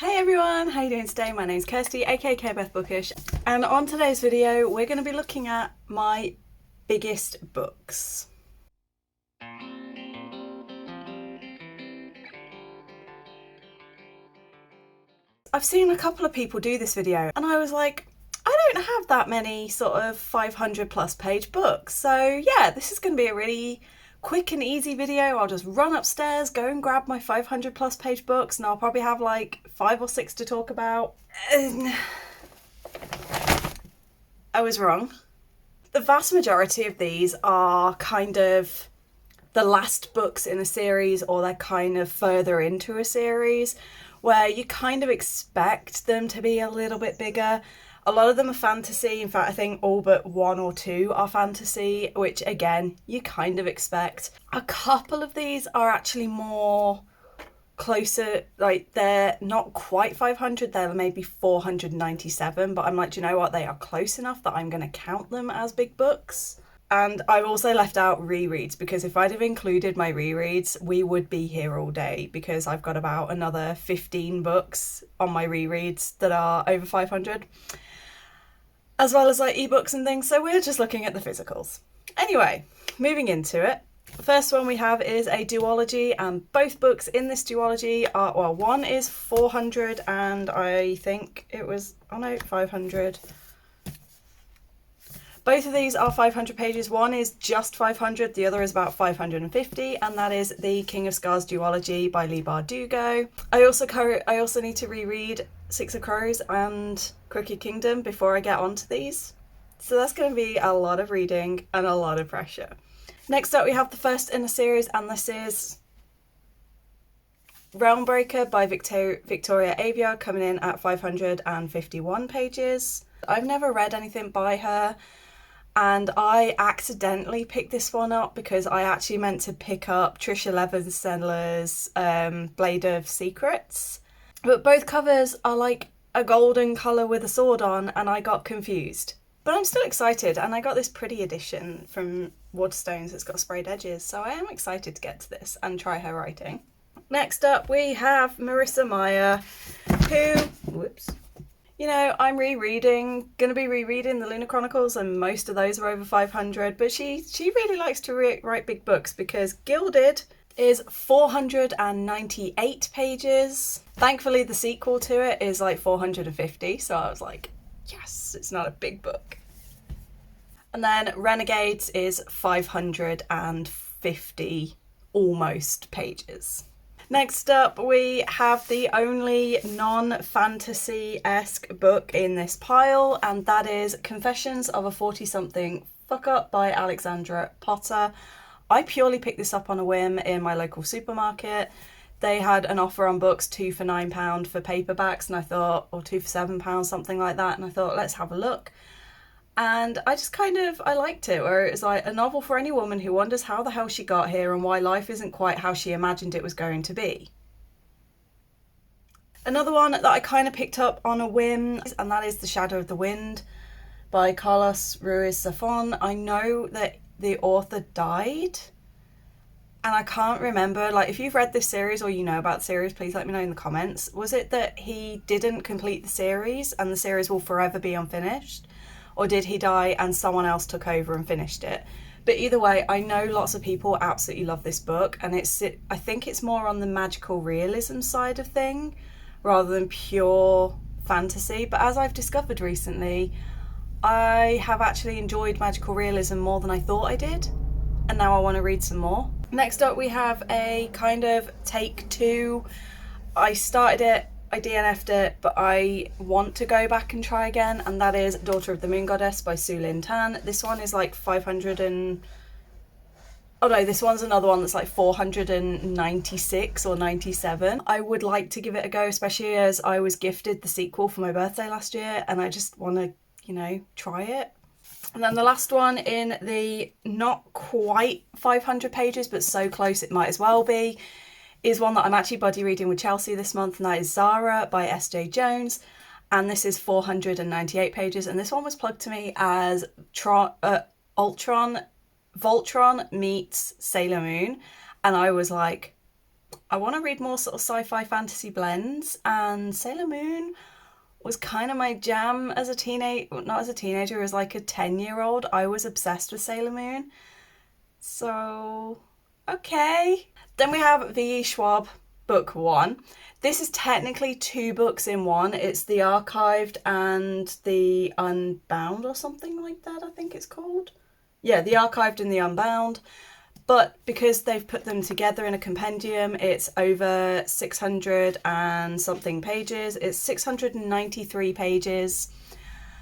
Hey everyone, how you doing today? My name's Kirsty, aka Beth Bookish, and on today's video we're going to be looking at my biggest books. I've seen a couple of people do this video and I was like, I don't have that many sort of 500 plus page books, so yeah, this is going to be a really quick and easy video. I'll just run upstairs, go and grab my 500 plus page books, and I'll probably have like 5 or 6 to talk about. I was wrong. The vast majority of these are kind of the last books in a series, or they're kind of further into a series where you kind of expect them to be a little bit bigger. A lot of them are fantasy. In fact, I think all but 1 or 2 are fantasy, which again, you kind of expect. A couple of these are actually more closer, like they're not quite 500, they're maybe 497, but I'm like, do you know what? They are close enough that I'm going to count them as big books. And I've also left out rereads, because if I'd have included my rereads, we would be here all day, because I've got about another 15 books on my rereads that are over 500. As well as like ebooks and things, so we're just looking at the physicals. Anyway, moving into it. The first one we have is a duology, and both books in this duology are, well, one is 400 and I think it was, 500. Both of these are 500 pages. One is just 500, the other is about 550, and that is the King of Scars duology by Leigh Bardugo. I also need to reread Six of Crows and Crooked Kingdom before I get onto these. So that's going to be a lot of reading and a lot of pressure. Next up we have the first in the series, and this is Realmbreaker by Victoria Aveyard, coming in at 551 pages. I've never read anything by her, and I accidentally picked this one up because I actually meant to pick up Tricia Levenseller's Blade of Secrets. But both covers are like a golden colour with a sword on, and I got confused. But I'm still excited, and I got this pretty edition from Waterstones that's got sprayed edges, so I am excited to get to this and try her writing. Next up we have Marissa Meyer, who, you know, I'm going to be rereading the Lunar Chronicles, and most of those are over 500, but she really likes to write big books, because Gilded is 498 pages. Thankfully, the sequel to it is like 450, so I was like, yes, it's not a big book. And then Renegades is 550 almost pages. Next up, we have the only non-fantasy-esque book in this pile, and that is Confessions of a 40-something Fuck-Up by Alexandra Potter. I purely picked this up on a whim in my local supermarket. They had an offer on books, 2 for £9 for paperbacks, and I thought, or 2 for £7, something like that, and I thought, let's have a look. And I just I liked it, where it's like a novel for any woman who wonders how the hell she got here and why life isn't quite how she imagined it was going to be. Another one that I kind of picked up on a whim, and that is The Shadow of the Wind by Carlos Ruiz Zafón. I know that the author died, and I can't remember, like, if you've read this series or you know about the series, please let me know in the comments. Was it that he didn't complete the series and the series will forever be unfinished? Or did he die and someone else took over and finished it? But either way, I know lots of people absolutely love this book, and I think it's more on the magical realism side of thing rather than pure fantasy. But as I've discovered recently, I have actually enjoyed magical realism more than I thought I did, and now I want to read some more. Next up we have a kind of take 2. I started it, I DNF'd it, but I want to go back and try again, and that is Daughter of the Moon Goddess by Su Lin Tan. This one is like 500 and... oh no, this one's another one that's like 496 or 97. I would like to give it a go, especially as I was gifted the sequel for my birthday last year, and I just want to, you know, try it. And then the last one in the not quite 500 pages, but so close it might as well be, is one that I'm actually buddy reading with Chelsea this month, and that is Zara by S.J. Jones. And this is 498 pages, and this one was plugged to me as Voltron meets Sailor Moon, and I was like, I want to read more sort of sci-fi fantasy blends, and Sailor Moon was kind of my jam as a teenager, not as a teenager, as like a 10-year-old. I was obsessed with Sailor Moon. So, okay. Then we have V.E. Schwab, book 1. This is technically 2 books in one. It's the Archived and the Unbound or something like that, I think it's called. Yeah, the Archived and the Unbound. But because they've put them together in a compendium, it's over 600 and something pages. It's 693 pages.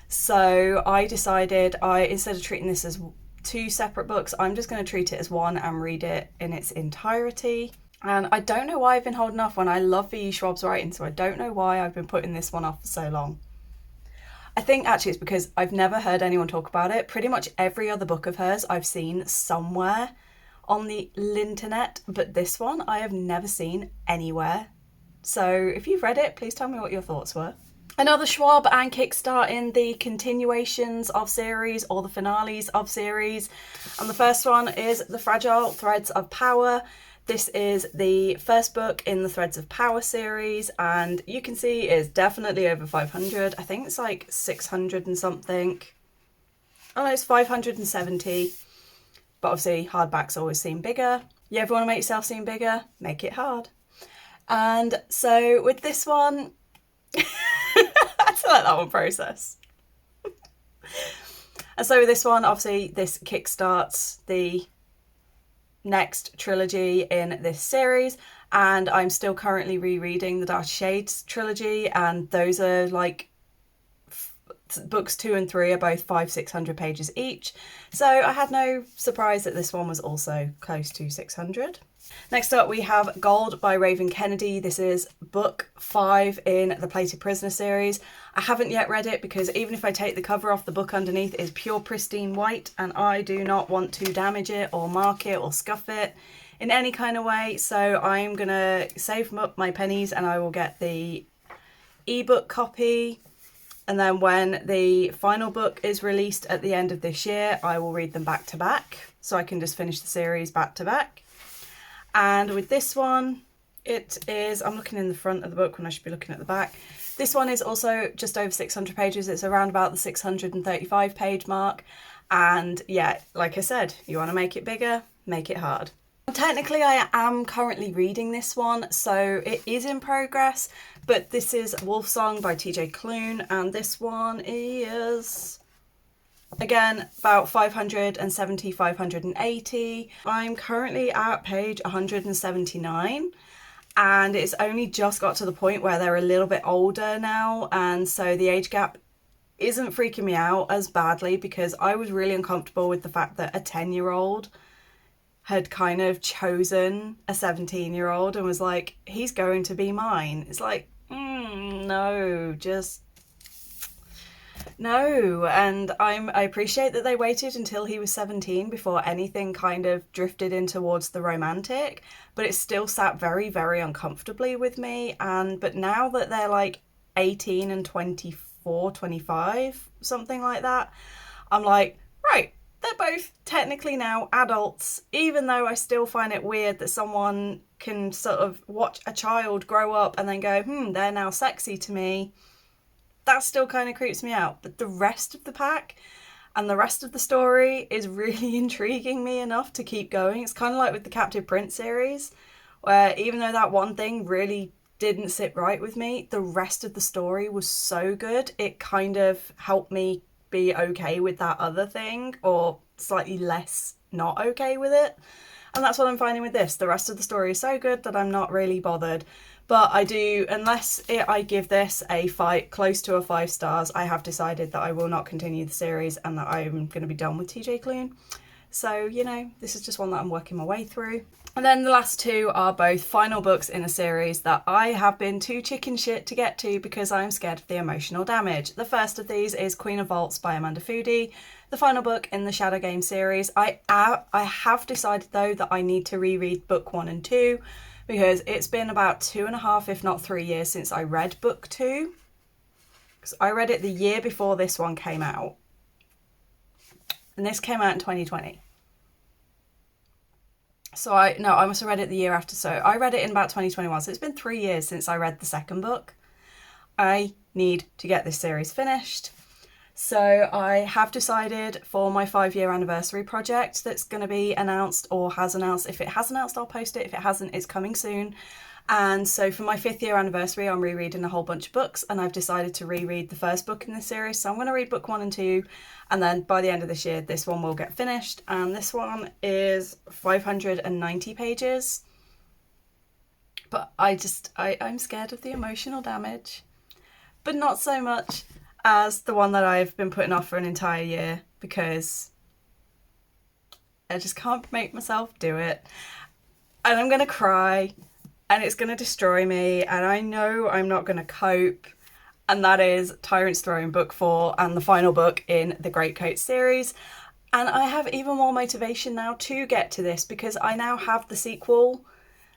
So I decided instead of treating this as 2 separate books, I'm just going to treat it as one and read it in its entirety. And I don't know why I've been holding off when I love V.E. Schwab's writing, so I don't know why I've been putting this one off for so long. I think actually it's because I've never heard anyone talk about it. Pretty much every other book of hers I've seen somewhere on the internet, but this one I have never seen anywhere. So if you've read it, please tell me what your thoughts were. Another Schwab and kickstarting the continuations of series or the finales of series. And the first one is The Fragile Threads of Power. This is the first book in the Threads of Power series, and you can see it's definitely over 500. I think it's like 600 and something. Oh no, it's 570. But obviously hardbacks always seem bigger. You ever want to make yourself seem bigger? Make it hard. And so with this one, I had to let that one process. And so with this one, obviously this kickstarts the next trilogy in this series, and I'm still currently rereading the Dark Shades trilogy, and those are like books 2 and 3 are both 500-600 pages each. So I had no surprise that this one was also close to 600. Next up we have Gold by Raven Kennedy. This is book 5 in the Plated Prisoner series. I haven't yet read it because even if I take the cover off, the book underneath is pure pristine white, and I do not want to damage it or mark it or scuff it in any kind of way. So I'm gonna save up my pennies and I will get the ebook copy. And then when the final book is released at the end of this year, I will read them back to back. So I can just finish the series back to back. And with this one, it is, I'm looking in the front of the book when I should be looking at the back. This one is also just over 600 pages. It's around about the 635 page mark. And yeah, like I said, you want to make it bigger, make it hard. Technically, I am currently reading this one, so it is in progress, but this is Wolfsong by TJ Klune, and this one is, again, about 570, 580. I'm currently at page 179, and it's only just got to the point where they're a little bit older now, and so the age gap isn't freaking me out as badly, because I was really uncomfortable with the fact that a 10-year-old had kind of chosen a 17-year-old and was like, he's going to be mine. It's like, no, just no. And I appreciate that they waited until he was 17 before anything kind of drifted in towards the romantic, but it still sat very, very uncomfortably with me. But now that they're like 18 and 24, 25, something like that, I'm like, right, they're both technically now adults, even though I still find it weird that someone can sort of watch a child grow up and then go, they're now sexy to me. That still kind of creeps me out. But the rest of the pack and the rest of the story is really intriguing me enough to keep going. It's kind of like with the Captive Prince series, where even though that one thing really didn't sit right with me, the rest of the story was so good. It kind of helped me be okay with that other thing, or slightly less not okay with it. And that's what I'm finding with this. The rest of the story is so good that I'm not really bothered. But I do, I give this close to a 5 stars, I have decided that I will not continue the series and that I'm going to be done with TJ Klune. So, you know, this is just one that I'm working my way through. And then the last 2 are both final books in a series that I have been too chicken shit to get to because I'm scared of the emotional damage. The first of these is Queen of Vaults by Amanda Foody, the final book in the Shadow Game series. I have decided though that I need to reread book 1 and 2 because it's been about 2.5, if not 3 years since I read book 2. Because I read it the year before this one came out. And this came out in 2020. So I must have read it the year after. So I read it in about 2021. So it's been 3 years since I read the second book. I need to get this series finished. So I have decided for my 5-year anniversary project that's going to be announced or has announced. If it has announced, I'll post it. If it hasn't, it's coming soon. And so for my 5th year anniversary, I'm rereading a whole bunch of books, and I've decided to reread the first book in this series. So I'm going to read book 1 and 2, and then by the end of this year, this one will get finished. And this one is 590 pages. But I'm scared of the emotional damage, but not so much as the one that I've been putting off for an entire year, because I just can't make myself do it. And I'm going to cry, and it's going to destroy me, and I know I'm not going to cope. And that is Tyrant's Throne Book 4, and the final book in the Greatcoat series. And I have even more motivation now to get to this, because I now have the sequel.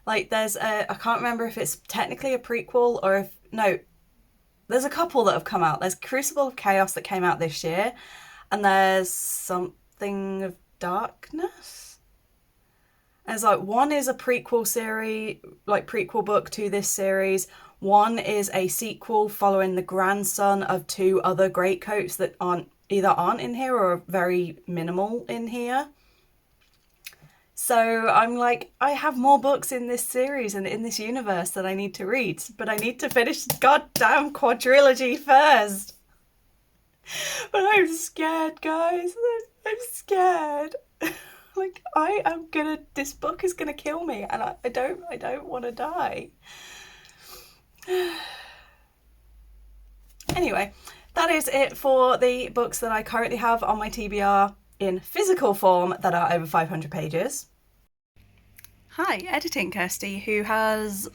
Like, I can't remember if it's technically a prequel or if, no, there's a couple that have come out. There's Crucible of Chaos that came out this year, and there's Something of Darkness. And it's like, one is a prequel series, like prequel book to this series. One is a sequel following the grandson of 2 other Greatcoats that aren't in here or are very minimal in here. So I'm like, I have more books in this series and in this universe that I need to read, but I need to finish the goddamn quadrilogy first. But I'm scared, guys. I'm scared. Like, this book is gonna kill me, and I don't want to die. Anyway, that is it for the books that I currently have on my TBR in physical form that are over 500 pages. Hi, Editing Kirsty, who has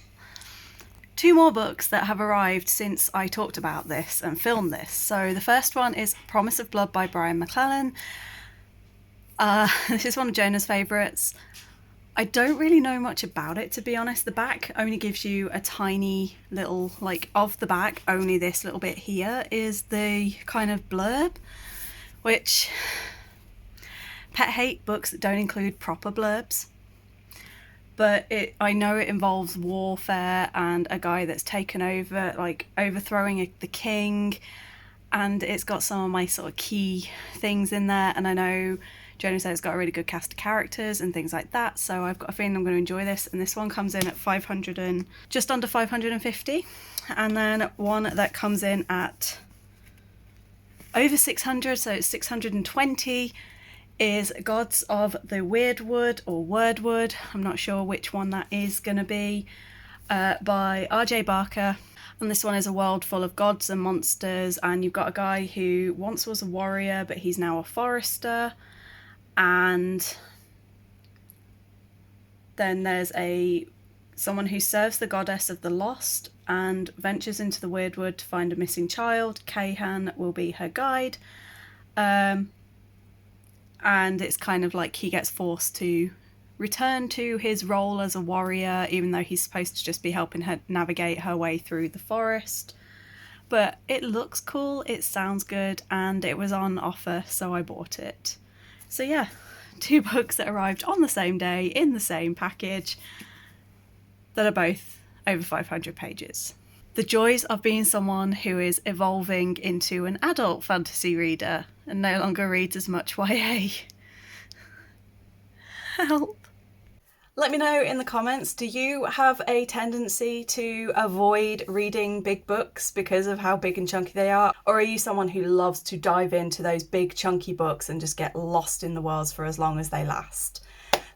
2 more books that have arrived since I talked about this and filmed this. So the first one is Promise of Blood by Brian McClellan. This is one of Jonah's favourites. I don't really know much about it, to be honest. The back only gives you a tiny little, like, of the back, only this little bit here is the kind of blurb, which, pet hate books that don't include proper blurbs. But I know it involves warfare and a guy that's taken over, like, overthrowing the king, and it's got some of my sort of key things in there, and I know Jonah said it's got a really good cast of characters and things like that, so I've got a feeling I'm going to enjoy this. And this one comes in at just under 550, and then one that comes in at over 600, so it's 620, is Gods of the Weirdwood or Wordwood. I'm not sure which one that is going to be, by R.J. Barker. And this one is a world full of gods and monsters, and you've got a guy who once was a warrior, but he's now a forester. And then there's someone who serves the goddess of the lost and ventures into the Weirdwood to find a missing child. Kahan will be her guide. And it's kind of like he gets forced to return to his role as a warrior, even though he's supposed to just be helping her navigate her way through the forest. But it looks cool, it sounds good, and it was on offer, so I bought it. So yeah, 2 books that arrived on the same day in the same package that are both over 500 pages. The joys of being someone who is evolving into an adult fantasy reader and no longer reads as much YA. Help. Let me know in the comments, do you have a tendency to avoid reading big books because of how big and chunky they are? Or are you someone who loves to dive into those big chunky books and just get lost in the worlds for as long as they last?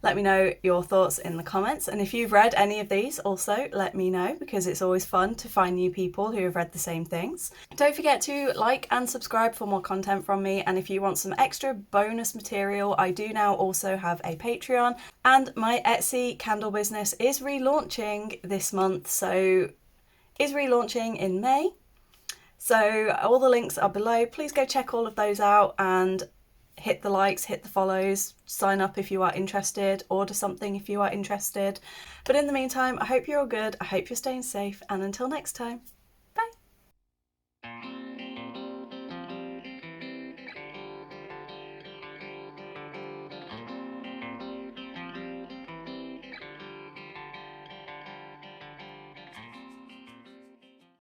Let me know your thoughts in the comments, and if you've read any of these also let me know, because it's always fun to find new people who have read the same things. Don't forget to like and subscribe for more content from me, and if you want some extra bonus material, I do now also have a Patreon, and my Etsy candle business is relaunching this month, so is relaunching in May. So all the links are below. Please go check all of those out and hit the likes, hit the follows, sign up if you are interested, order something if you are interested. But in the meantime, I hope you're all good, I hope you're staying safe, and until next time.